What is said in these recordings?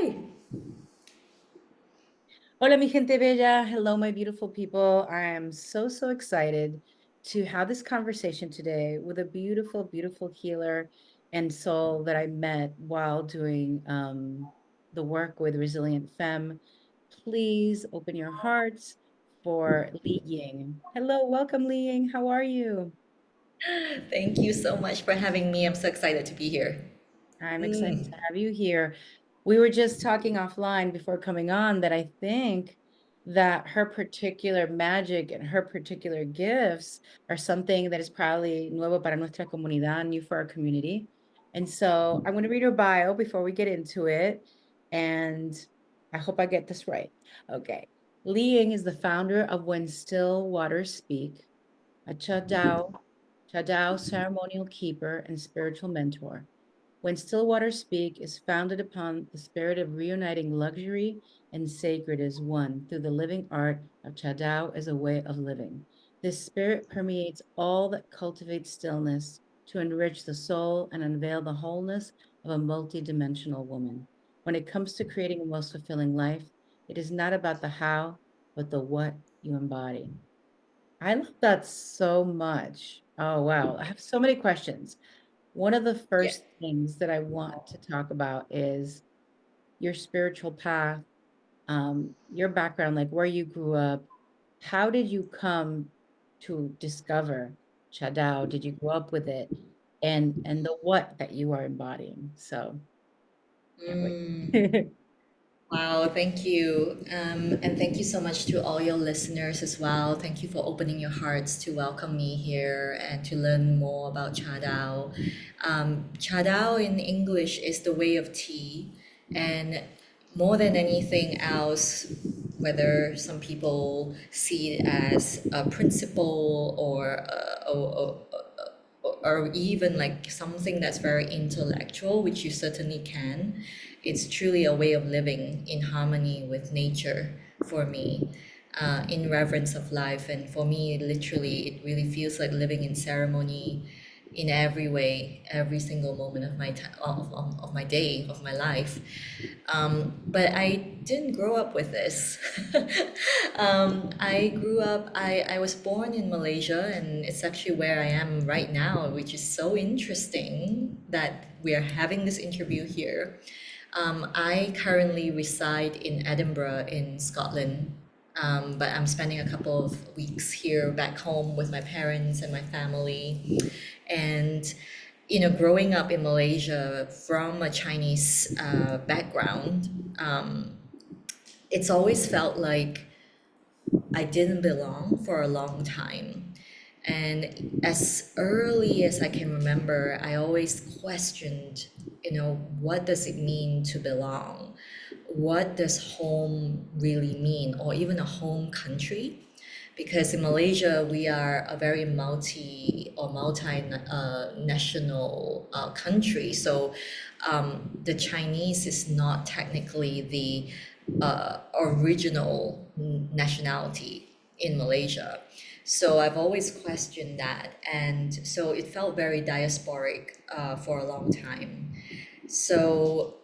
Hi. Hola, mi gente bella. Hello, my beautiful people. I am so excited to have this conversation today with a beautiful, beautiful healer and soul that I met while doing the work with Resilient Femme. Please open your hearts for LiYing. Hello, welcome, LiYing. How are you? Thank you so much for having me. I'm so excited to be here. I'm excited to Mm. have you here. We were just talking offline before coming on that I think that her particular magic and her particular gifts are something that is probably nuevo para nuestra comunidad, new for our community. And so I'm going to read her bio before we get into it. And I hope I get this right. Okay. Li Ying is the founder of When Still Waters Speak, a Cha Dao ceremonial keeper and spiritual mentor. When Stillwater Speak is founded upon the spirit of reuniting luxury and sacred as one through the living art of Cha Dao as a way of living. This spirit permeates all that cultivates stillness to enrich the soul and unveil the wholeness of a multidimensional woman. When it comes to creating a most fulfilling life, it is not about the how, but the what you embody. I love that so much. Oh, wow. I have so many questions. One of the Yeah. first things that I want to talk about is your spiritual path, your background, like where you grew up. How did you come to discover Cha Dao? Did you grow up with it? And the what that you are embodying. So can't Mm. wait. Wow, thank you. And thank you so much to all your listeners as well. Thank you for opening your hearts to welcome me here and to learn more about Cha Dao. Cha Dao in English is the way of tea. And more than anything else, whether some people see it as a principle or even like something that's very intellectual, which you certainly can. It's truly a way of living in harmony with nature for me, in reverence of life. And for me, literally, it really feels like living in ceremony in every way, every single moment of my of my day, of my life. But I didn't grow up with this. I was born in Malaysia, and it's actually where I am right now, which is so interesting that we are having this interview here. I currently reside in Edinburgh in Scotland, but I'm spending a couple of weeks here back home with my parents and my family. And, growing up in Malaysia from a Chinese background, it's always felt like I didn't belong for a long time. And as early as I can remember, I always questioned, what does it mean to belong? What does home really mean, or even a home country? Because in Malaysia, we are a very national country. So the Chinese is not technically the original nationality in Malaysia. So I've always questioned that. And so it felt very diasporic for a long time. So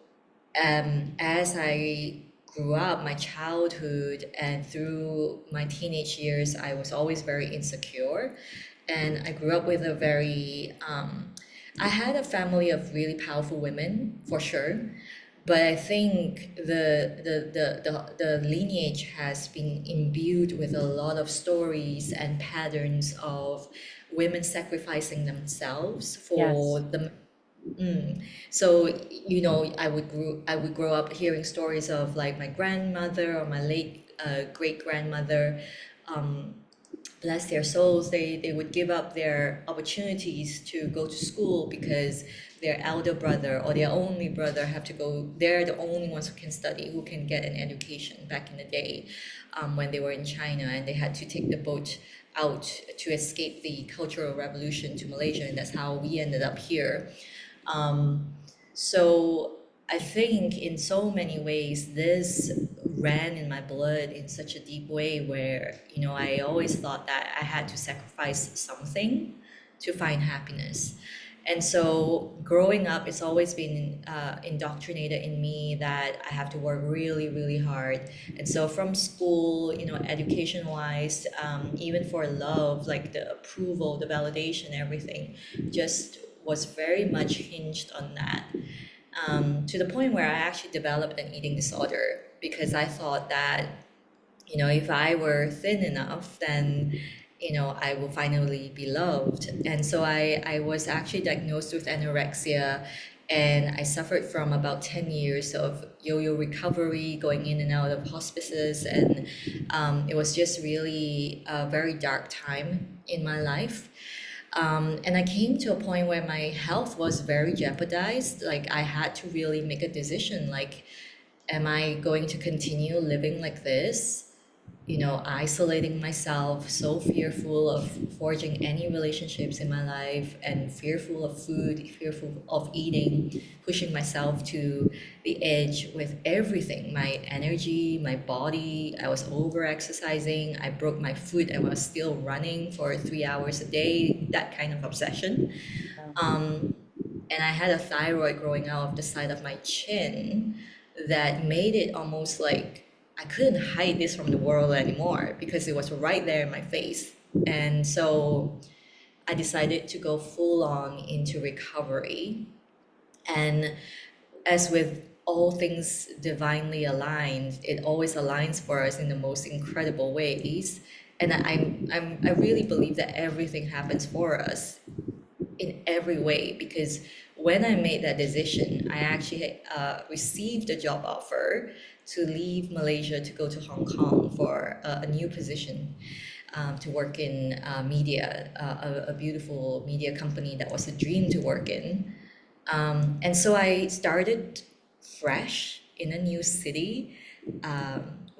as I grew up, my childhood and through my teenage years, I was always very insecure. And I grew up with I had a family of really powerful women, for sure. But I think the lineage has been imbued with a lot of stories and patterns of women sacrificing themselves for Yes. the. So I would grow up hearing stories of like my grandmother or my late great grandmother, bless their souls, they would give up their opportunities to go to school because their elder brother or their only brother have to go. They're the only ones who can study, who can get an education back in the day, when they were in China, and they had to take the boat out to escape the Cultural Revolution to Malaysia, and that's how we ended up here. So I think in so many ways, this ran in my blood in such a deep way where, I always thought that I had to sacrifice something to find happiness. And so growing up, it's always been indoctrinated in me that I have to work really, really hard. And so from school, education wise, even for love, like the approval, the validation, everything just was very much hinged on that. To the point where I actually developed an eating disorder because I thought that if I were thin enough, then, I will finally be loved. And so I was actually diagnosed with anorexia, and I suffered from about 10 years of yo-yo recovery, going in and out of hospices. And it was just really a very dark time in my life. And I came to a point where my health was very jeopardized. Like I had to really make a decision, like, am I going to continue living like this? Isolating myself, so fearful of forging any relationships in my life, and fearful of food, fearful of eating, pushing myself to the edge with everything, my energy, my body. I was over exercising. I broke my foot and was still running for 3 hours a day, that kind of obsession. Wow. Um, and I had a thyroid growing out of the side of my chin that made it almost like I couldn't hide this from the world anymore because it was right there in my face. And so I decided to go full on into recovery. And as with all things divinely aligned, it always aligns for us in the most incredible ways. And I really believe that everything happens for us in every way, because when I made that decision, I actually received a job offer to leave Malaysia to go to Hong Kong for a new position, to work in media, a beautiful media company that was a dream to work in. And so I started fresh in a new city,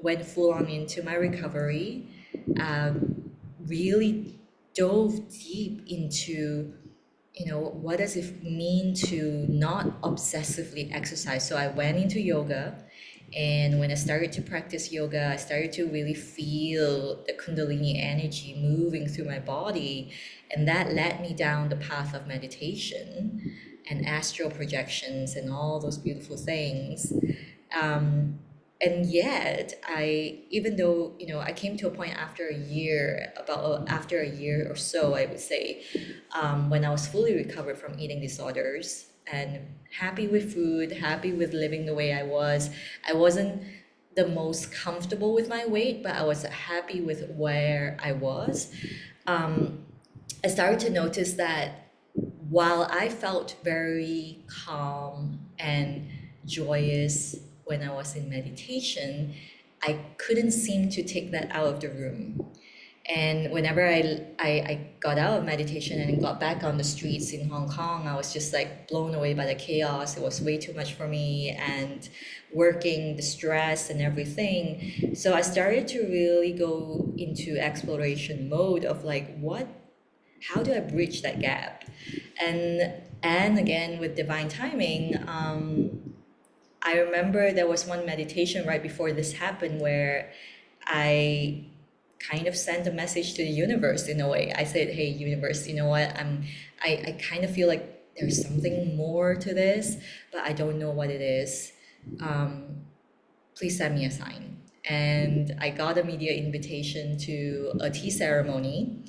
went full on into my recovery, really dove deep into what does it mean to not obsessively exercise. So I went into yoga, and when I started to practice yoga, I started to really feel the kundalini energy moving through my body, and that led me down the path of meditation and astral projections and all those beautiful things. um, and yet even though I came to a point after a year, about after a year or so, I would say, when I was fully recovered from eating disorders and happy with food, happy with living the way I wasn't the most comfortable with my weight, but I was happy with where I was. um, I started to notice that while I felt very calm and joyous when I was in meditation, I couldn't seem to take that out of the room. And whenever I got out of meditation and got back on the streets in Hong Kong, I was just like blown away by the chaos. It was way too much for me, and working, the stress and everything. So I started to really go into exploration mode of like, how do I bridge that gap? And again, with divine timing, I remember there was one meditation right before this happened where I kind of sent a message to the universe in a way. I said, "Hey, universe, you know what? I kind of feel like there's something more to this, but I don't know what it is. Um, Please send me a sign." And I got a media invitation to a tea ceremony,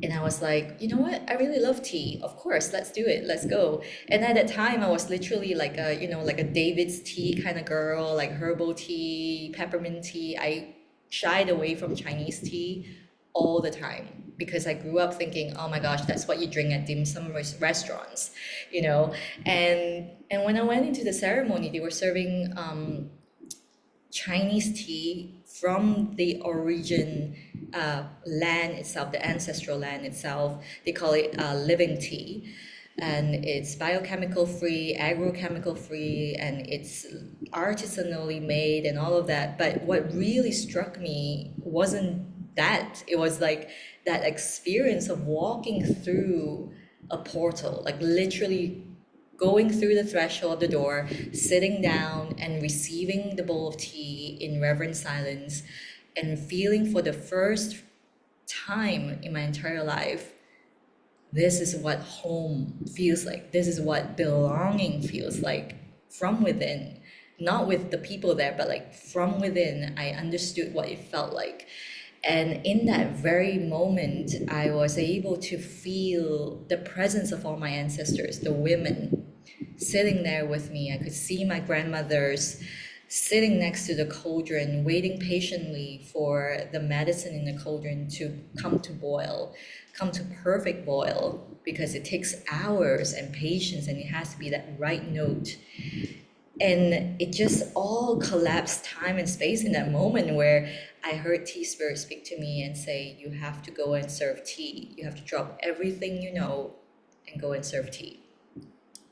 and I was like, you know what? I really love tea. Of course, let's do it. Let's go. And at that time, I was literally like like a David's tea kind of girl, like herbal tea, peppermint tea. I shied away from Chinese tea all the time because I grew up thinking, oh my gosh, that's what you drink at dim sum restaurants, you know. And when I went into the ceremony, they were serving Chinese tea from the origin land itself, the ancestral land itself. They call it living tea. And it's biochemical free, agrochemical free, and it's artisanally made and all of that. But what really struck me wasn't that. It was like that experience of walking through a portal, like literally going through the threshold of the door, sitting down and receiving the bowl of tea in reverent silence, and feeling for the first time in my entire life this is what home feels like. This is what belonging feels like from within. Not with the people there, but like from within, I understood what it felt like. And in that very moment, I was able to feel the presence of all my ancestors, the women sitting there with me. I could see my grandmothers sitting next to the cauldron, waiting patiently for the medicine in the cauldron to come to boil, come to perfect boil, because it takes hours and patience and it has to be that right note. And it just all collapsed time and space in that moment where I heard Tea Spirit speak to me and say, you have to go and serve tea. You have to drop everything you know and go and serve tea.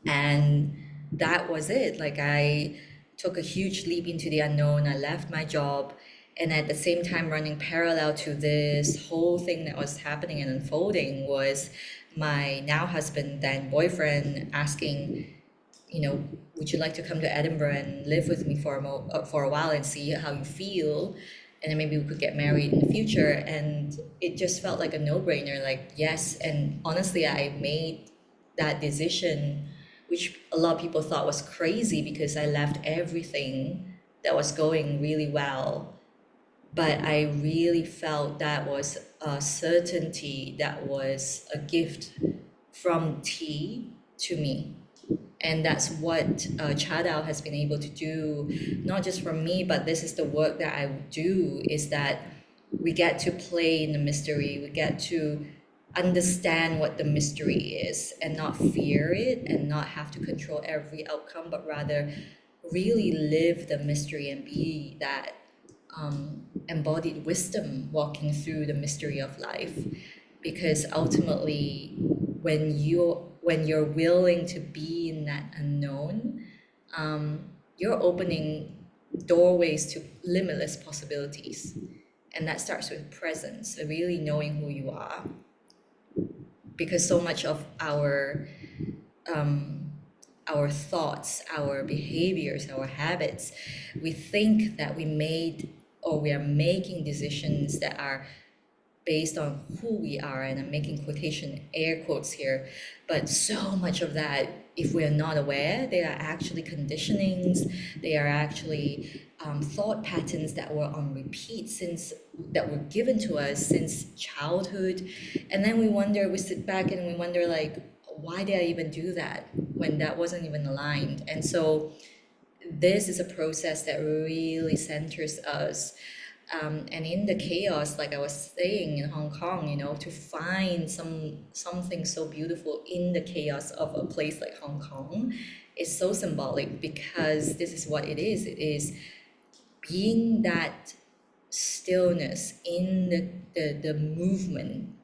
And that was it. Like, I took a huge leap into the unknown. I left my job, and at the same time, running parallel to this whole thing that was happening and unfolding was my now husband, then boyfriend, asking, would you like to come to Edinburgh and live with me for a while and see how you feel? And then maybe we could get married in the future. And it just felt like a no-brainer, like, yes. And honestly, I made that decision, which a lot of people thought was crazy because I left everything that was going really well. But I really felt that was a certainty, that was a gift from tea to me. And that's what Cha Dao has been able to do, not just for me, but this is the work that I do, is that we get to play in the mystery. We get to understand what the mystery is and not fear it and not have to control every outcome, but rather really live the mystery and be that embodied wisdom walking through the mystery of life. Because ultimately, when you're willing to be in that unknown, you're opening doorways to limitless possibilities. And that starts with presence, so really knowing who you are. Because so much of our thoughts, our behaviors, our habits, we think that we made or we are making decisions that are based on who we are, and I'm making quotation air quotes here, but so much of that, if we're not aware, they are actually conditionings, they are actually thought patterns that were on repeat that were given to us since childhood. And then we sit back and we wonder, like, why did I even do that when that wasn't even aligned? And so this is a process that really centers us. And in the chaos, like I was saying in Hong Kong, to find something so beautiful in the chaos of a place like Hong Kong is so symbolic, because this is what it is. It is being that stillness in the movement,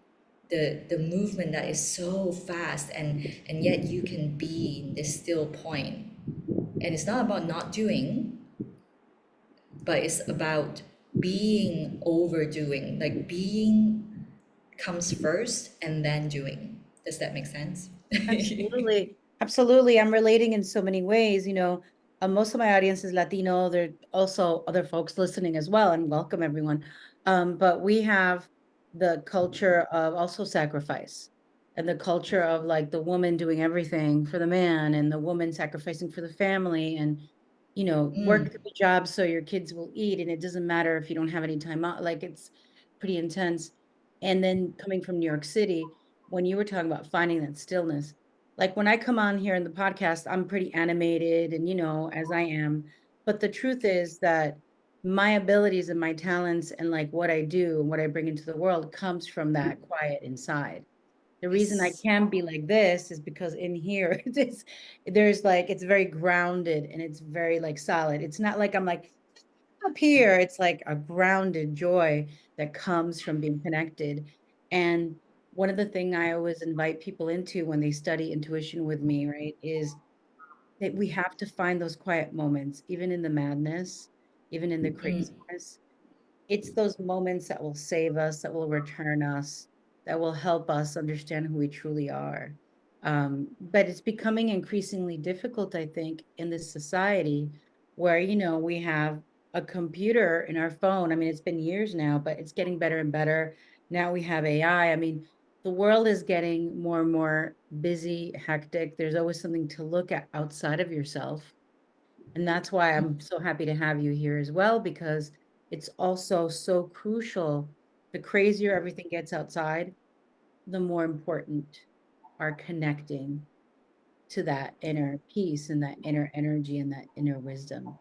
the movement that is so fast, and yet you can be in this still point. And it's not about not doing, but it's about being overdoing. Like, being comes first and then doing. Does that make sense? Absolutely. Absolutely. I'm relating in so many ways. Most of my audience is Latino. There are also other folks listening as well, and welcome everyone. But we have the culture of also sacrifice, and the culture of like the woman doing everything for the man and the woman sacrificing for the family, and work Mm, the job so your kids will eat, and it doesn't matter if you don't have any time out. Like, it's pretty intense. And then coming from New York City, when you were talking about finding that stillness, like when I come on here in the podcast, I'm pretty animated and, as I am. But the truth is that my abilities and my talents and like what I do and what I bring into the world comes from that quiet inside. The reason I yes. can be like this is because in here, there's like, it's very grounded and it's very like solid. It's not like I'm like, up here, it's like a grounded joy that comes from being connected. And one of the things I always invite people into when they study intuition with me, right, is that we have to find those quiet moments, even in the madness, even in the Mm, craziness. It's those moments that will save us, that will return us, that will help us understand who we truly are. But it's becoming increasingly difficult, I think, in this society where, we have a computer in our phone. I mean, it's been years now, but it's getting better and better. Now we have AI. I mean, the world is getting more and more busy, hectic. There's always something to look at outside of yourself. And that's why I'm so happy to have you here as well, because it's also so crucial. The crazier everything gets outside, the more important are connecting to that inner peace and that inner energy and that inner wisdom.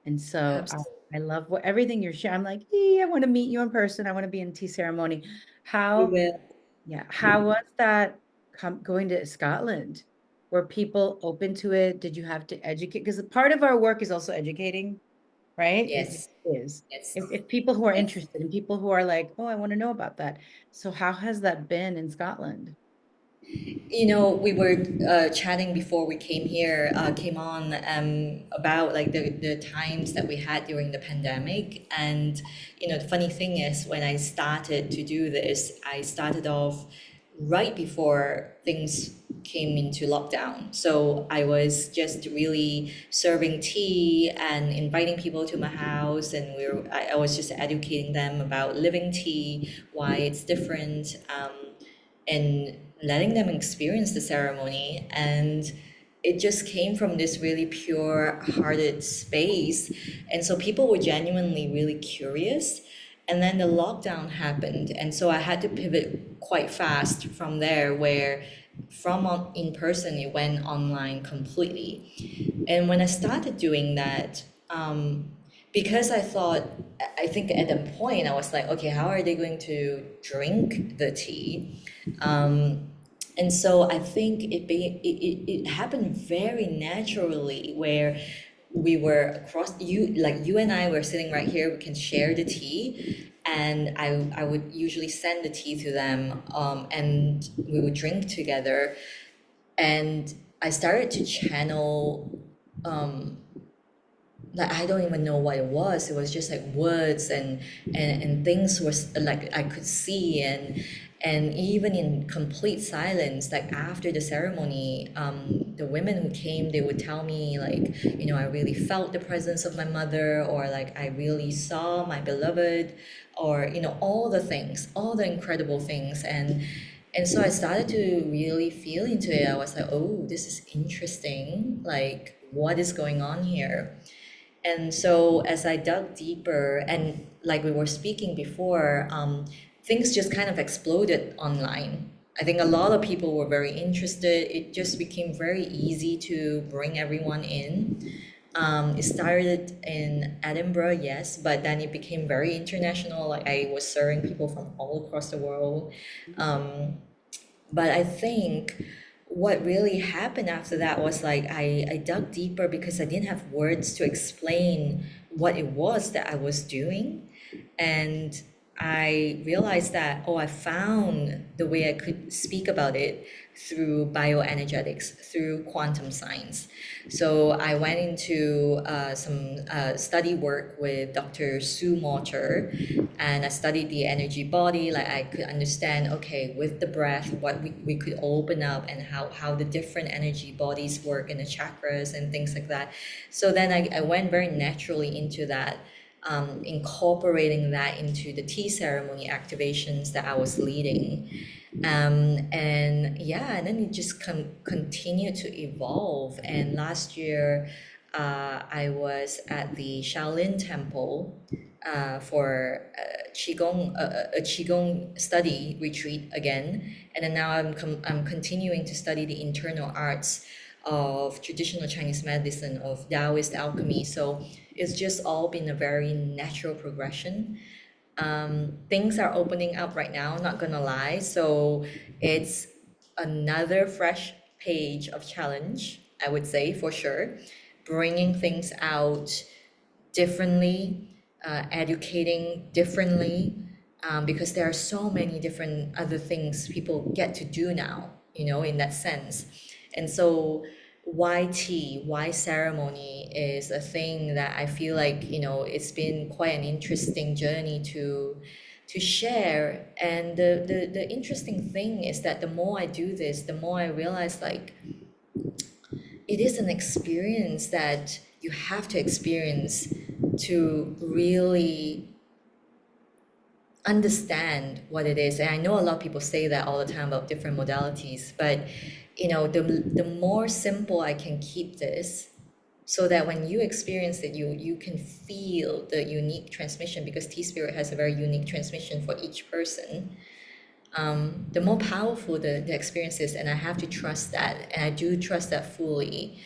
And so Absolutely. I love what everything you're sharing. I'm like, I want to meet you in person. I want to be in tea ceremony. We How, will. yeah, how was that going to Scotland? Were people open to it? Did you have to educate? Because part of our work is also educating, right? It Yes. is. Yes. If people who are Yes. interested and people who are like, oh, I want to know about that. So how has that been in Scotland? You know, we were chatting before we came here, came on about like the times that we had during the pandemic. And, you know, the funny thing is, when I started to do this, I started off right before things came into lockdown. So I was just really serving tea and inviting people to my house. And I was just educating them about living tea, why it's different. And letting them experience the ceremony. And it just came from this really pure hearted space. And so people were genuinely really curious. And then the lockdown happened. And so I had to pivot quite fast from there, where in person, it went online completely. And when I started doing that, because I think at that point, I was like, okay, how are they going to drink the tea? Um, and so I think it happened very naturally, where we were across, you and I were sitting right here, we can share the tea. And I would usually send the tea to them, and we would drink together. And I started to channel, um, like, I don't even know what it was. It was just like words, and things was like I could see. And even in complete silence, like after the ceremony, the women who came, they would tell me, like, you know, I really felt the presence of my mother, or like I really saw my beloved, or, you know, all the things, all the incredible things. And so I started to really feel into it. I was like, oh, this is interesting. Like, what is going on here? And so as I dug deeper, and like we were speaking before, things just kind of exploded online. I think a lot of people were very interested. It just became very easy to bring everyone in. It started in Edinburgh, yes, but then it became very international. Like, I was serving people from all across the world. Um, but I think what really happened after that was, like, I dug deeper because I didn't have words to explain what it was that I was doing. And I realized that, oh, I found the way I could speak about it through bioenergetics, through quantum science. So I went into some study work with Dr. Sue Morter, and I studied the energy body. Like, I could understand, okay, with the breath, what we could open up, and how the different energy bodies work, and the chakras and things like that. So then I went very naturally into that, incorporating that into the tea ceremony activations that I was leading. And yeah, and then it just continued to evolve. And last year, I was at the Shaolin Temple for a Qigong study retreat again. And then now I'm continuing to study the internal arts of traditional Chinese medicine, of Taoist alchemy. So it's just all been a very natural progression. Things are opening up right now, not gonna lie. So it's another fresh page of challenge, I would say, for sure. Bringing things out differently, educating differently, because there are so many different other things people get to do now, you know, in that sense. And so, why tea, why ceremony is a thing that I feel like, you know, it's been quite an interesting journey to share. And the interesting thing is that the more I do this, the more I realize, like, it is an experience that you have to experience to really understand what it is. And I know a lot of people say that all the time about different modalities, but the more simple I can keep this, so that when you experience it, you can feel the unique transmission, because T Spirit has a very unique transmission for each person. The more powerful the experience is, and I have to trust that, and I do trust that fully.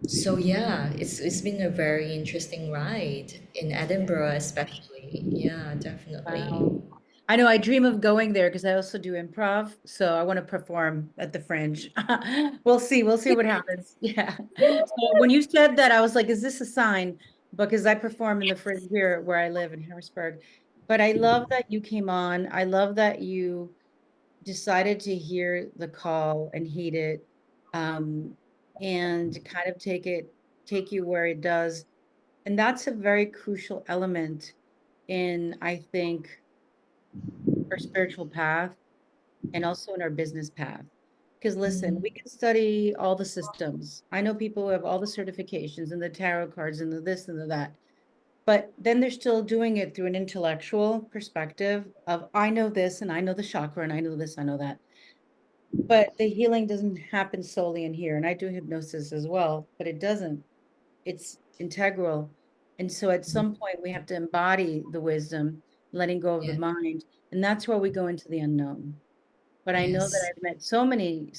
So yeah, it's been a very interesting ride in Edinburgh, especially. Yeah, definitely. Wow. I know I dream of going there because I also do improv. So I want to perform at the Fringe. We'll see. We'll see what happens. Yeah. So when you said that, I was like, is this a sign? Because I perform in the Fringe here where I live in Harrisburg. But I love that you came on. I love that you decided to hear the call and heed it, um, and kind of take you where it does. And that's a very crucial element in, I think, our spiritual path and also in our business path. Because listen, we Mm, can study all the systems. I know people who have all the certifications and the tarot cards and the this and the that, but then they're still doing it through an intellectual perspective of I know this and I know the chakra and I know this, I know that. But the healing doesn't happen solely in here. And I do hypnosis as well, but it doesn't. It's integral. And so at some point we have to embody the wisdom, letting go of the yeah. mind. And that's where we go into the unknown. But I know that Yes. I've met so many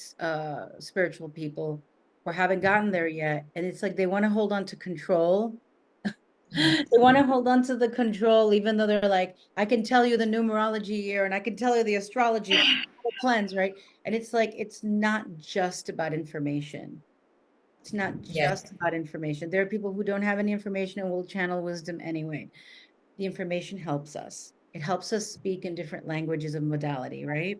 spiritual people who haven't gotten there yet. And it's like they want to hold on to control. Mm, They want to hold on to the control, even though they're like, I can tell you the numerology year and I can tell you the astrology, the cleanse, right? And it's like, it's not just about information. It's not yeah. just about information. There are people who don't have any information and will channel wisdom anyway. The information helps us. It helps us speak in different languages of modality, right?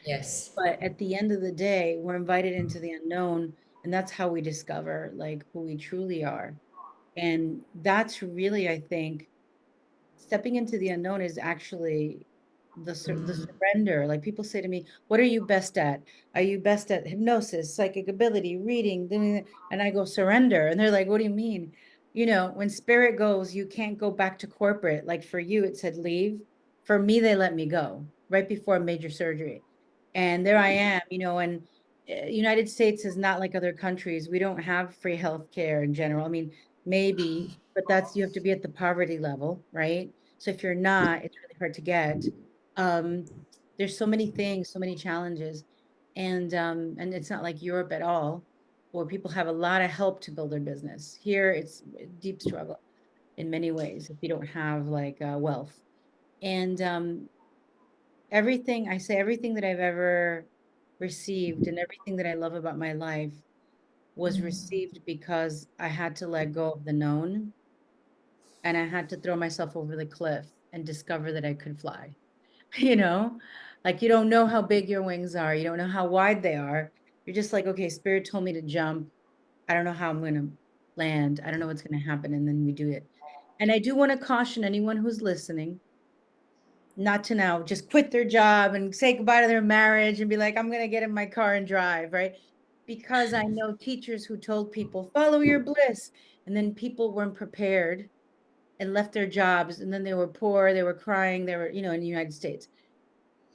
Yes. But at the end of the day, we're invited into the unknown, and that's how we discover like who we truly are. And that's really, I think, stepping into the unknown is actually the surrender. Like people say to me, "What are you best at? Are you best at hypnosis, psychic ability, reading?" And I go, "Surrender." And they're like, "What do you mean?" You know, when spirit goes, you can't go back to corporate. Like for you, it said leave. For me, they let me go right before major surgery. And there I am, you know, and United States is not like other countries. We don't have free health care in general. I mean, maybe, but that's you have to be at the poverty level, right? So if you're not, it's really hard to get. Um, there's so many things, so many challenges, and it's not like Europe at all, where people have a lot of help to build their business. Here, it's a deep struggle in many ways if you don't have like wealth. And everything I say, everything that I've ever received, and everything that I love about my life was Mm, received because I had to let go of the known and I had to throw myself over the cliff and discover that I could fly. You know, like you don't know how big your wings are, you don't know how wide they are. You're just like, okay, spirit told me to jump. I don't know how I'm going to land. I don't know what's going to happen. And then we do it. And I do want to caution anyone who's listening not to now just quit their job and say goodbye to their marriage and be like, I'm going to get in my car and drive, right? Because I know teachers who told people, follow your bliss. And then people weren't prepared and left their jobs. And then they were poor, they were crying, they were, you know, in the United States.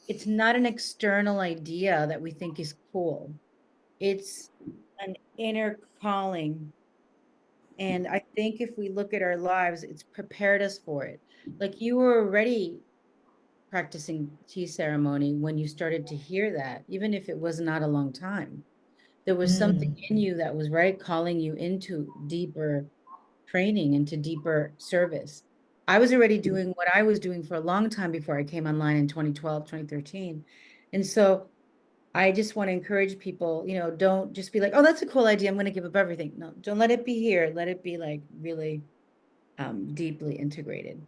It's not an external idea that we think is cool. It's an inner calling. And I think if we look at our lives, it's prepared us for it. Like you were already practicing tea ceremony when you started to hear that, even if it was not a long time. There was something mm, in you that was right calling you into deeper training, into deeper service. I was already doing what I was doing for a long time before I came online in 2012, 2013. And so I just want to encourage people, you know, don't just be like, oh, that's a cool idea. I'm going to give up everything. No, don't let it be here. Let it be like really deeply integrated.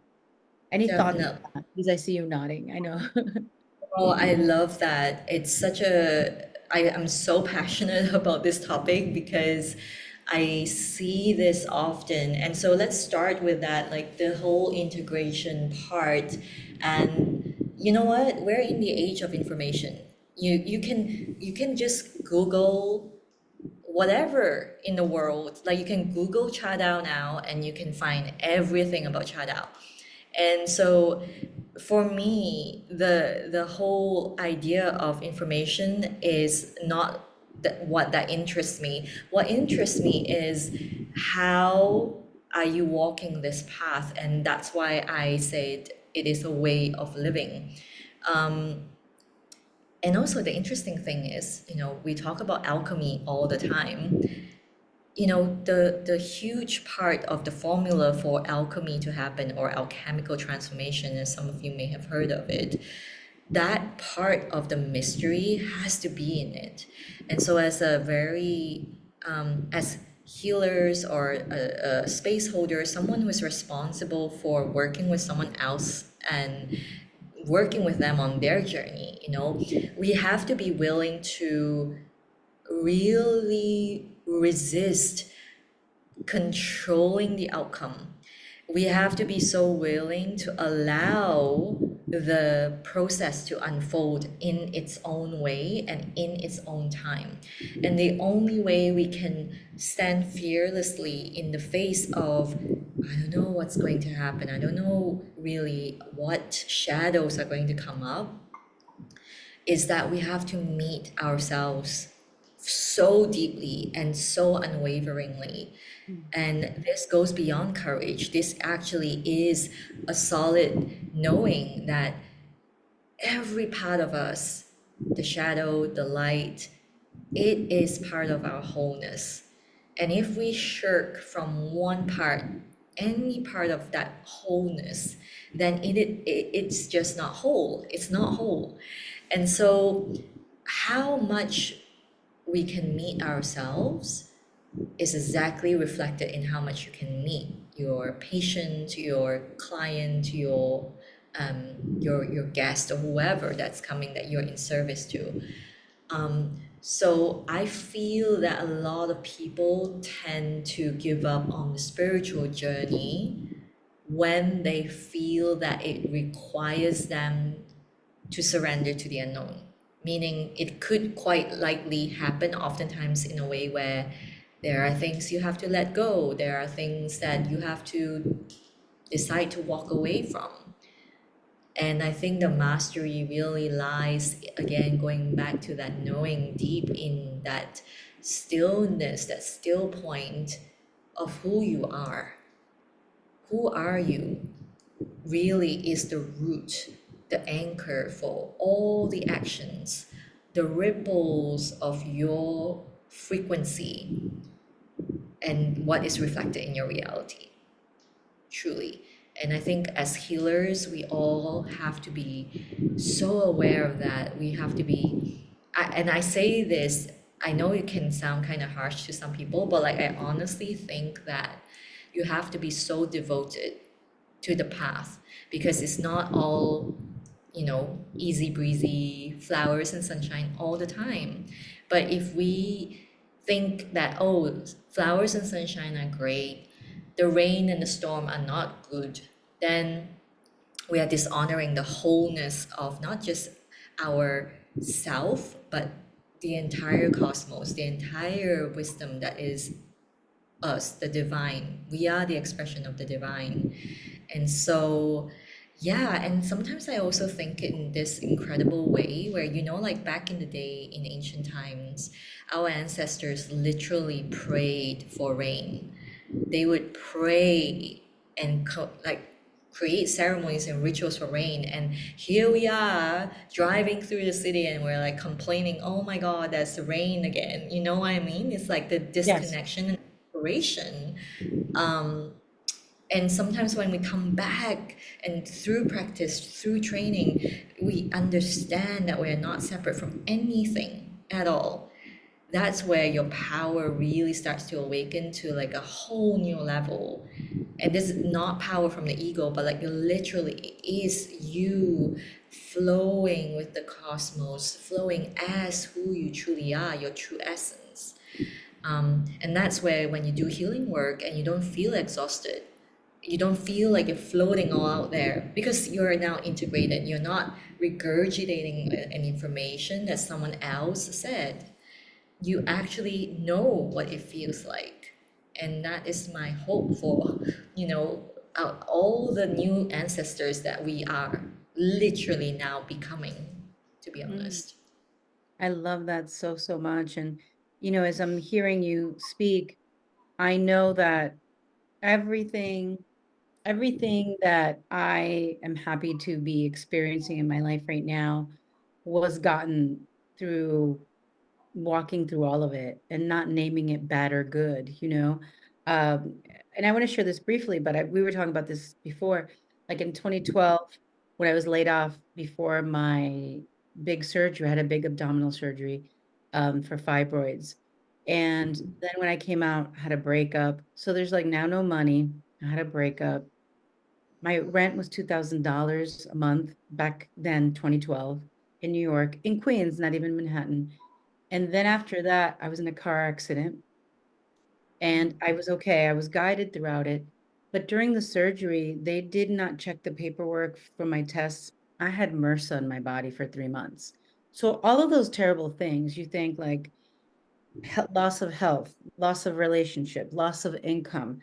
Any thoughts on definitely. that? Because I see you nodding. I know. Oh, I love that. It's such a, I am so passionate about this topic because I see this often. And so let's start with that, like the whole integration part. And you know what? We're in the age of information. You can just Google whatever in the world. Like you can Google Cha Dao now and you can find everything about Cha Dao. And so for me, the whole idea of information is not what that interests me. What interests me is how are you walking this path, and that's why I said it is a way of living. Um, and also the interesting thing is, we talk about alchemy all the time. The huge part of the formula for alchemy to happen, or alchemical transformation, as some of you may have heard of it, that part of the mystery has to be in it. And so as a very as healers or a space holder, someone who is responsible for working with someone else and working with them on their journey, we have to be willing to really resist controlling the outcome. We have to be so willing to allow the process to unfold in its own way and in its own time. And the only way we can stand fearlessly in the face of, I don't know what's going to happen, I don't know really what shadows are going to come up, is that we have to meet ourselves so deeply and so unwaveringly. And this goes beyond courage. This actually is a solid knowing that every part of us, the shadow, the light, it is part of our wholeness. And if we shirk from one part, any part of that wholeness, then it's just not whole. It's not whole. And so, how much we can meet ourselves is exactly reflected in how much you can meet your patient, your client, your guest, or whoever that's coming that you're in service to. So I feel that a lot of people tend to give up on the spiritual journey when they feel that it requires them to surrender to the unknown. Meaning, it could quite likely happen oftentimes in a way where there are things you have to let go, there are things that you have to decide to walk away from. And I think the mastery really lies, again, going back to that knowing deep in that stillness, that still point of who you are. Who are you really is the root, the anchor for all the actions, the ripples of your frequency, and what is reflected in your reality, truly. And I think as healers, we all have to be so aware of that. We have to be, and I say this, I know it can sound kind of harsh to some people, but like I honestly think that you have to be so devoted to the path, because it's not all, easy breezy, flowers and sunshine all the time. But if we think that, oh, flowers and sunshine are great, the rain and the storm are not good, then we are dishonoring the wholeness of not just our self, but the entire cosmos, the entire wisdom that is us, the divine. We are the expression of the divine. And so, yeah, and sometimes I also think in this incredible way where, like back in the day in ancient times, our ancestors literally prayed for rain. They would pray and create ceremonies and rituals for rain. And here we are driving through the city and we're like complaining, oh my God, that's rain again. You know what I mean? It's like the Yes. disconnection and separation. Um, and sometimes when we come back and through practice, through training, we understand that we're not separate from anything at all. That's where your power really starts to awaken to like a whole new level. And this is not power from the ego, but like literally it is you flowing with the cosmos, flowing as who you truly are, your true essence. And that's where when you do healing work and you don't feel exhausted, you don't feel like you're floating all out there because you're now integrated. You're not regurgitating an information that someone else said. You actually know what it feels like. And that is my hope for, all the new ancestors that we are literally now becoming, to be Mm. honest. I love that so, so much. And, as I'm hearing you speak, I know that everything, everything that I am happy to be experiencing in my life right now was gotten through walking through all of it and not naming it bad or good. Um, and I want to share this briefly, but we were talking about this before, like in 2012, when I was laid off before my big surgery, I had a big abdominal surgery for fibroids. And then when I came out, I had a breakup. So there's like now no money. I had a breakup. My rent was $2,000 a month back then, 2012, in New York, in Queens, not even Manhattan. And then after that, I was in a car accident and I was okay. I was guided throughout it. But during the surgery, they did not check the paperwork for my tests. I had MRSA in my body for 3 months. So all of those terrible things, you think like loss of health, loss of relationship, loss of income,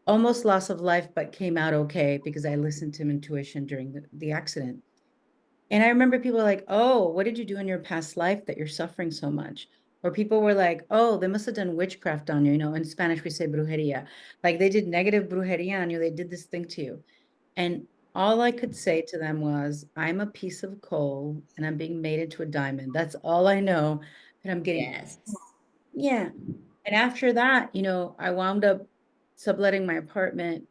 almost loss of life, but came out okay because I listened to intuition during the accident. And I remember people were like, oh, what did you do in your past life that you're suffering so much? Or people were like, oh, they must have done witchcraft on you. In Spanish, we say brujeria. Like they did negative brujeria on you. They did this thing to you. And all I could say to them was, I'm a piece of coal and I'm being made into a diamond. That's all I know. And I'm getting, Yes. yeah. And after that, I wound up subletting my apartment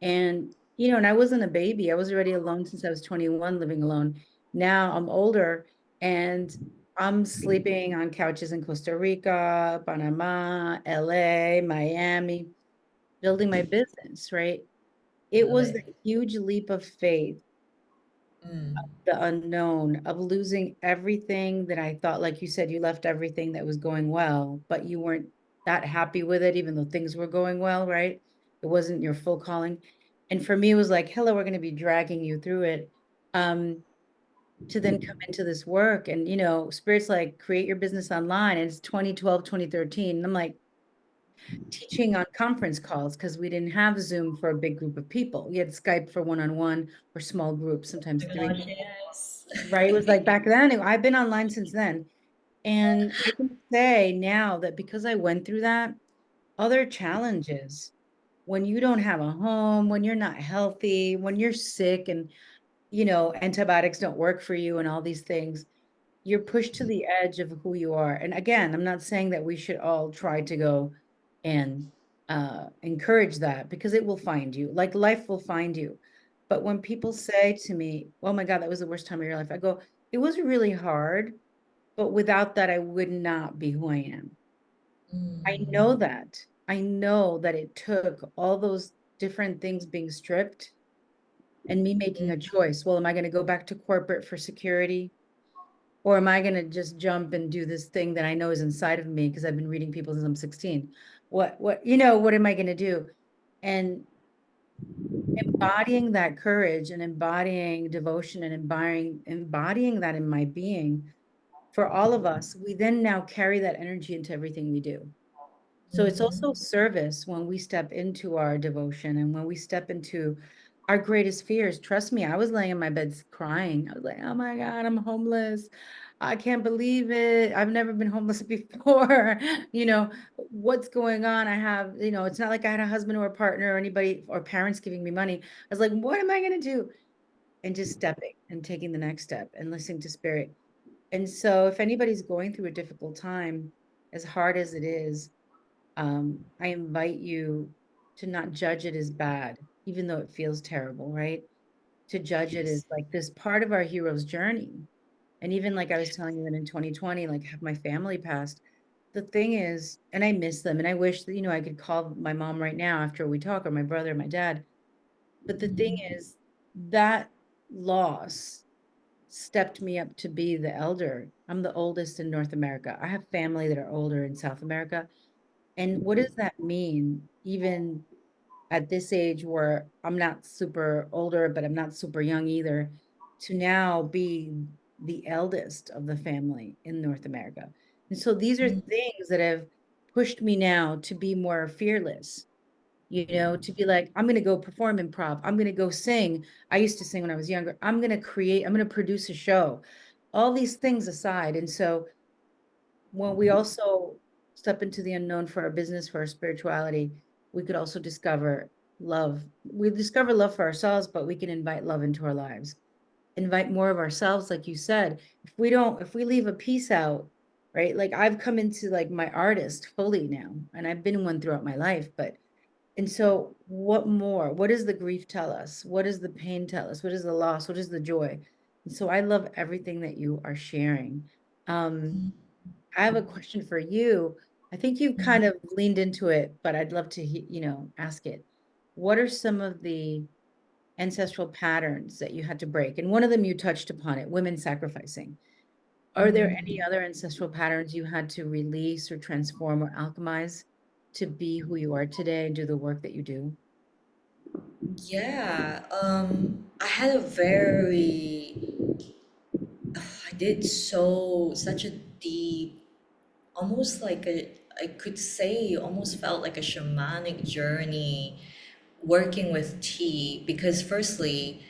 and I wasn't a baby. I was already alone since I was 21, living alone. Now I'm older and I'm sleeping on couches in Costa Rica, Panama, LA, Miami, building my business, right? It Love was it. a huge leap of faith, Mm. the unknown of losing everything that I thought, like you said, you left everything that was going well, but you weren't that happy with it, even though things were going well, right? It wasn't your full calling. And for me, it was like, hello, we're going to be dragging you through it. To then come into this work and, Spirit's like, create your business online. And it's 2012, 2013. And I'm like, teaching on conference calls because we didn't have Zoom for a big group of people. We had Skype for one-on-one or small groups, sometimes Oh my three. gosh, yes. Right? It was like back then. I've been online since then. And I can say now that because I went through that, other challenges, when you don't have a home, when you're not healthy, when you're sick and, antibiotics don't work for you and all these things, you're pushed to the edge of who you are. And again, I'm not saying that we should all try to go and encourage that because it will find you, like life will find you. But when people say to me, oh my God, that was the worst time of your life, I go, it was really hard, but without that, I would not be who I am. I Mm. know that. I know that it took all those different things being stripped and me making a choice. Well, am I going to go back to corporate for security? Or am I going to just jump and do this thing that I know is inside of me because I've been reading people since I'm 16? What am I going to do? And embodying that courage and embodying devotion and embodying that in my being for all of us, we then now carry that energy into everything we do. So it's also Mhm. service when we step into our devotion and when we step into our greatest fears. Trust me, I was laying in my bed crying. I was like, oh my God, I'm homeless. I can't believe it. I've never been homeless before. What's going on? It's not like I had a husband or a partner or anybody or parents giving me money. I was like, what am I going to do? And just stepping and taking the next step and listening to spirit. And so if anybody's going through a difficult time, as hard as it is, I invite you to not judge it as bad, even though it feels terrible, right? To judge it as Yes. like this part of our hero's journey. And even like I was telling you that in 2020, like have my family passed. The thing is, and I miss them, and I wish that, I could call my mom right now after we talk, or my brother, or my dad. But the thing is, that loss stepped me up to be the elder. I'm the oldest in North America. I have family that are older in South America. And what does that mean, even at this age where I'm not super older, but I'm not super young either, to now be the eldest of the family in North America? And so these are Mm. things that have pushed me now to be more fearless, to be like, I'm going to go perform improv. I'm going to go sing. I used to sing when I was younger. I'm going to produce a show, all these things aside. And so when we also step into the unknown for our business, for our spirituality, we could also discover love. We discover love for ourselves, but we can invite love into our lives, invite more of ourselves. Like you said, if we leave a piece out, right? Like I've come into like my artist fully now, and I've been one throughout my life, but and so what more? What does the grief tell us? What does the pain tell us? What is the loss? What is the joy? And so I love everything that you are sharing. Um, I have a question for you. I think you kind of leaned into it, but I'd love to, ask it. What are some of the ancestral patterns that you had to break? And one of them you touched upon it, women sacrificing. Are there any other ancestral patterns you had to release or transform or alchemize to be who you are today and do the work that you do? Yeah, I had a very, I did such a deep, almost like I could say, almost felt like a shamanic journey working with tea. Because firstly,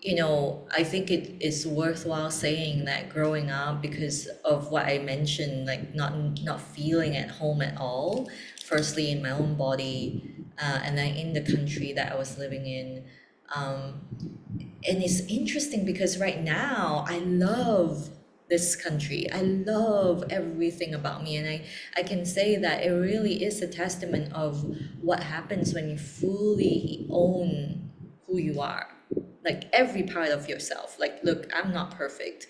I think it is worthwhile saying that growing up, because of what I mentioned, like not feeling at home at all, firstly in my own body, and then in the country that I was living in. Um, and it's interesting because right now I love this country. I love everything about me. And I can say that it really is a testament of what happens when you fully own who you are. Like every part of yourself. Like, look, I'm not perfect.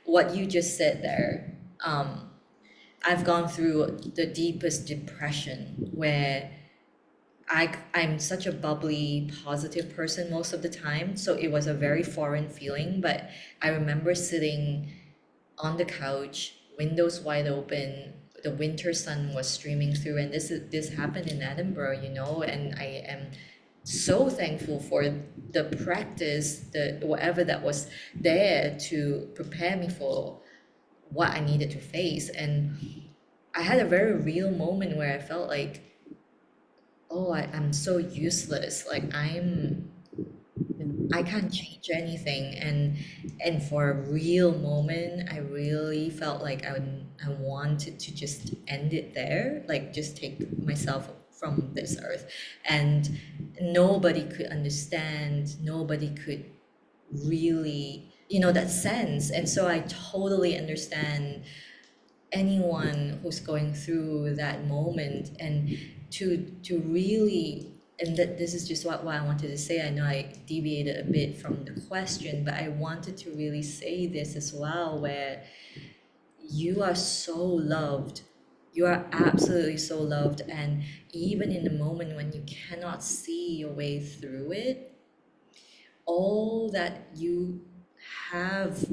What you just said there, I've gone through the deepest depression where I'm such a bubbly, positive person most of the time. So it was a very foreign feeling. But I remember sitting on the couch, windows wide open. The winter sun was streaming through, and this happened in Edinburgh, and I am so thankful for the practice, the whatever that was there to prepare me for what I needed to face. And I had a very real moment where I felt like, oh, I'm so useless. Like I can't change anything. And for a real moment, I really felt like I wanted to just end it there, like just take myself from this earth. And nobody could understand, nobody could really, that sense. And so I totally understand anyone who's going through that moment, and to really, and that this is just what I wanted to say. I know I deviated a bit from the question, but I wanted to really say this as well, where you are so loved. You are absolutely so loved. And even in the moment when you cannot see your way through it, all that you have,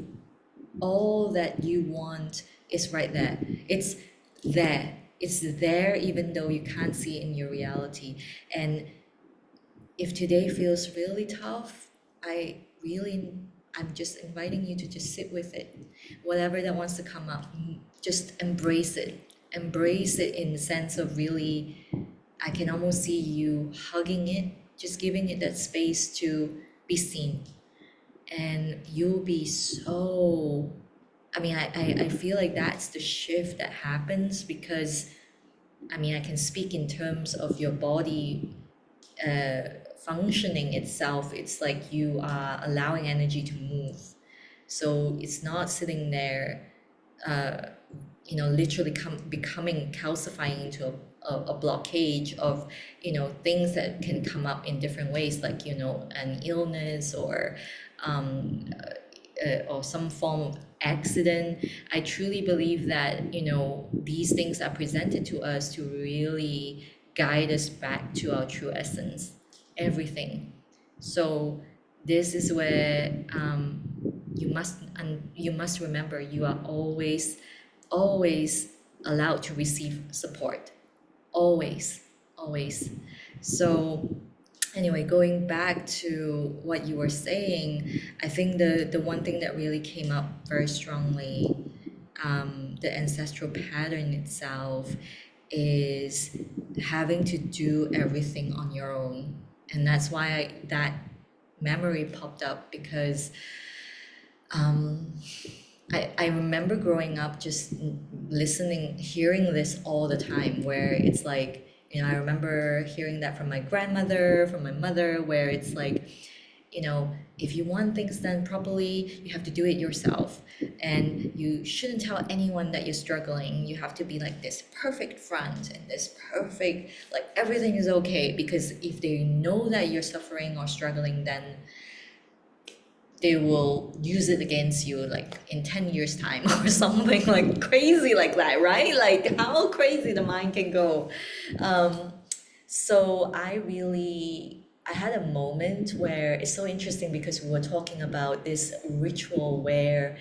all that you want is right there. It's there. It's there even though you can't see it in your reality. And if today feels really tough, I really, I'm just inviting you to just sit with it. Whatever that wants to come up, just embrace it. Embrace it in the sense of really, I can almost see you hugging it, just giving it that space to be seen. And you'll be so, I mean, I feel like that's the shift that happens because, I mean, I can speak in terms of your body uh, functioning itself. It's like you are allowing energy to move. So it's not sitting there, uh, literally becoming calcifying into a blockage of, things that can come up in different ways, like, an illness or some form of accident. I truly believe that, these things are presented to us to really guide us back to our true essence, everything. So this is where you must remember you are always allowed to receive support, always, always. So anyway, going back to what you were saying, I think the one thing that really came up very strongly, the ancestral pattern itself, is having to do everything on your own. And that's why that memory popped up, because um, I remember growing up just listening, hearing this all the time, where it's like, I remember hearing that from my grandmother, from my mother, where it's like, if you want things done properly, you have to do it yourself. And you shouldn't tell anyone that you're struggling. You have to be like this perfect front and this perfect, like everything is okay. Because if they know that you're suffering or struggling, then they will use it against you like in 10 years time or something like crazy like that, right? Like how crazy the mind can go. um, so I had a moment where it's so interesting, because we were talking about this ritual where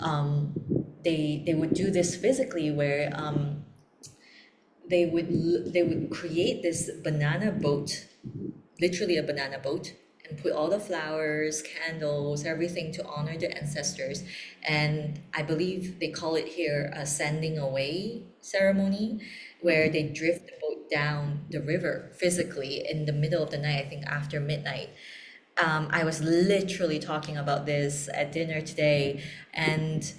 um, they would do this physically, where they would create this banana boat, literally a banana boat, and put all the flowers, candles, everything to honor the ancestors. And I believe they call it here a sending away ceremony, where they drift the boat down the river physically in the middle of the night, I think after midnight. I was literally talking about this at dinner today, and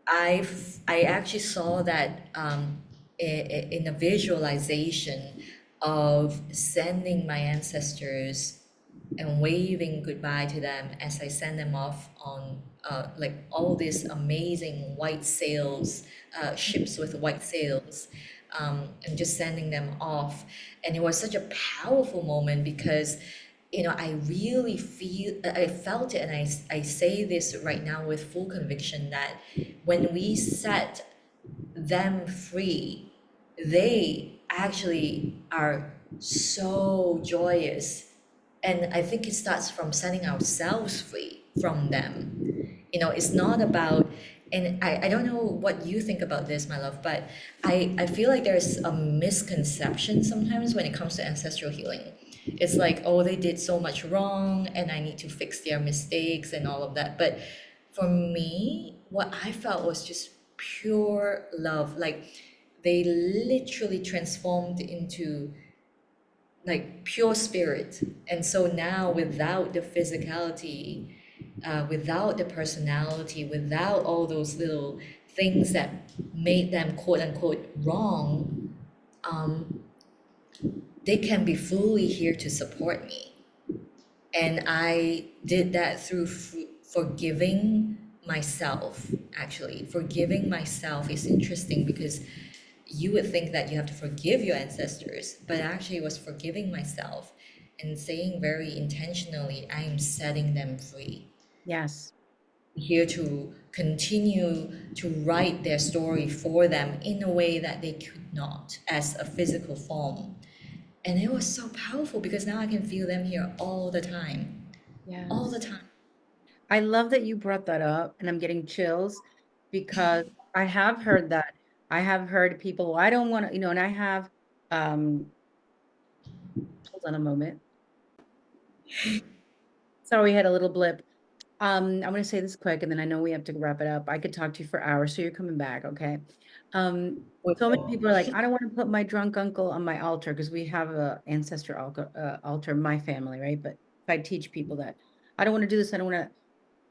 I actually saw that in a visualization of sending my ancestors and waving goodbye to them as I send them off on like all these amazing white sails, ships with white sails, and just sending them off. And it was such a powerful moment, because I really I felt it, and I say this right now with full conviction, that when we set them free, they actually are so joyous. And I think it starts from setting ourselves free from them. It's not about, and I don't know what you think about this, my love, but I feel like there's a misconception sometimes when it comes to ancestral healing. It's like, oh, they did so much wrong and I need to fix their mistakes and all of that. But for me, what I felt was just pure love. Like they literally transformed into like pure spirit. And so now, without the physicality, without the personality, without all those little things that made them quote unquote wrong, um, they can be fully here to support me. And I did that through forgiving myself. Actually, forgiving myself is interesting, because you would think that you have to forgive your ancestors, but actually it was forgiving myself and saying very intentionally, I am setting them free, Yes. here to continue to write their story for them in a way that they could not as a physical form. And it was so powerful, because now I can feel them here all the time, all the Yes. time. I love that you brought that up, and I'm getting chills because I have heard that. I have heard people, "Well, I don't want to, and I have, um, hold on a moment. Sorry, we had a little blip. I'm going to say this quick, and then I know we have to wrap it up. I could talk to you for hours, so you're coming back, okay? Um, With so many all- people are like, I don't want to put my drunk uncle on my altar, because we have a ancestor altar in my family, right? But if I teach people that I don't want to do this, I don't want to.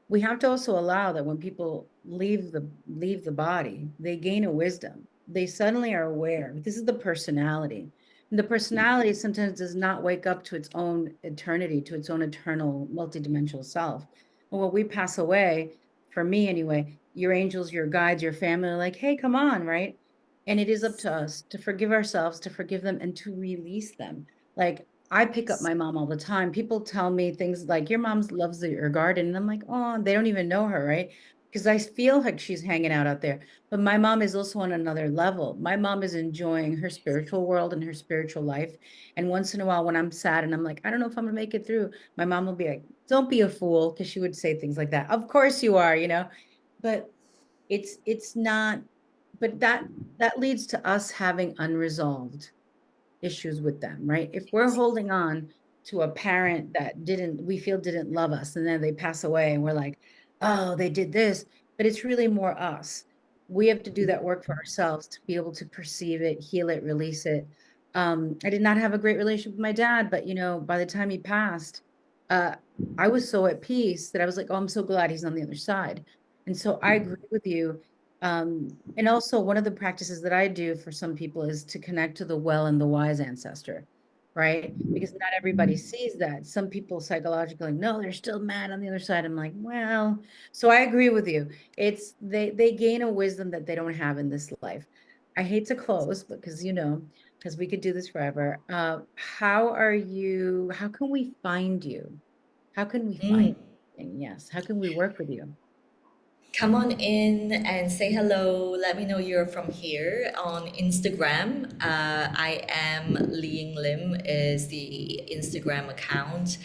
We have to also allow that when people leave the body, they gain a wisdom. They suddenly are aware. This is the personality. And the personality sometimes does not wake up to its own eternity, to its own eternal multidimensional self. And when we pass away, for me anyway, your angels, your guides, your family are like, hey, come on, right? And it is up to us to forgive ourselves, to forgive them, and to release them. Like I pick up my mom all the time. People tell me things like, your mom loves your garden. And I'm like, oh, they don't even know her, right? Because I feel like she's hanging out there. But my mom is also on another level. My mom is enjoying her spiritual world and her spiritual life. And once in a while, when I'm sad and I'm like, I don't know if I'm going to make it through, my mom will be like, don't be a fool. Because she would say things like that. Of course you are. But it's not, but that leads to us having unresolved issues with them, right? If we're holding on to a parent that we feel didn't love us, and then they pass away and we're like, oh, they did this, but it's really more us. We have to do that work for ourselves to be able to perceive it, heal it, release it. I did not have a great relationship with my dad, but you know, by the time he passed, uh, I was so at peace that I was like, oh, I'm so glad he's on the other side. And so I agree with you. And also one of the practices that I do for some people is to connect to the well and the wise ancestor, right? Because not everybody sees that. Some people psychologically, no, they're still mad on the other side. I'm like, well, so I agree with you. It's they gain a wisdom that they don't have in this life. I hate to close because you know, because we could do this forever. How can we find you? How can we find Mm. you? Yes. How can we work with you? Come on in and say hello. Let me know you're from here on Instagram. I am LiYing Lim is the Instagram account.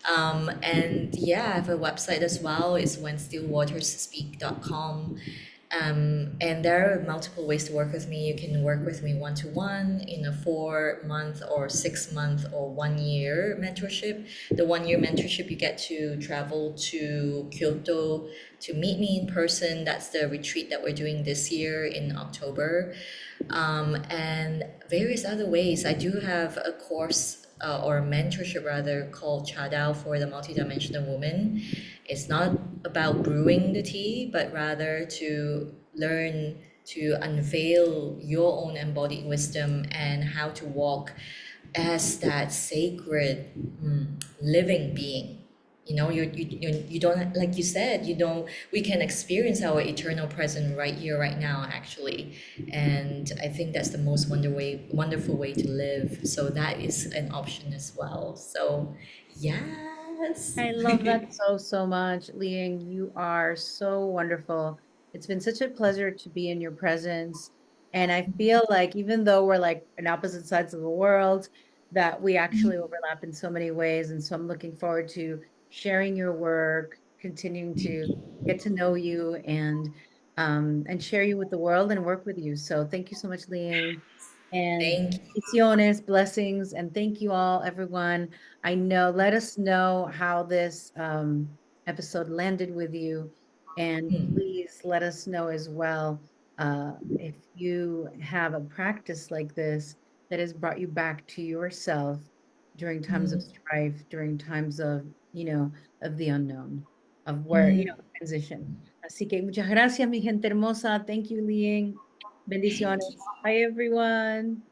And yeah, I have a website as well. It's whenstillwatersspeak.com. And there are multiple ways to work with me. You can work with me one to one in a 4 month or 6 month or 1 year mentorship. The 1 year mentorship, you get to travel to Kyoto to meet me in person. That's the retreat that we're doing this year in October. And various other ways. I do have a course or a mentorship rather called Cha Dao for the multidimensional woman. It's not about brewing the tea, but rather to learn to unveil your own embodied wisdom and how to walk as that sacred living being. You don't, like you said, we can experience our eternal present right here right now actually, and I think that's the most wonderful way to live, so that is an option as well. So yes. I love that so, so much. Liang, you are so wonderful. It's been such a pleasure to be in your presence. And I feel like even though we're like on opposite sides of the world, that we actually overlap in so many ways. And so I'm looking forward to sharing your work, continuing to get to know you and share you with the world and work with you. So thank you so much, Liang. And Thank bendiciones, blessings, and thank you all, everyone. I know, let us know how this episode landed with you. And you. please let us know as well if you have a practice like this that has brought you back to yourself during times of Mm, strife, during times of, you know, of the unknown, of where, you know, mm. transition. Así que muchas gracias, mi gente hermosa. Thank you, Liang. Thank you. Bendiciones. Bye, everyone.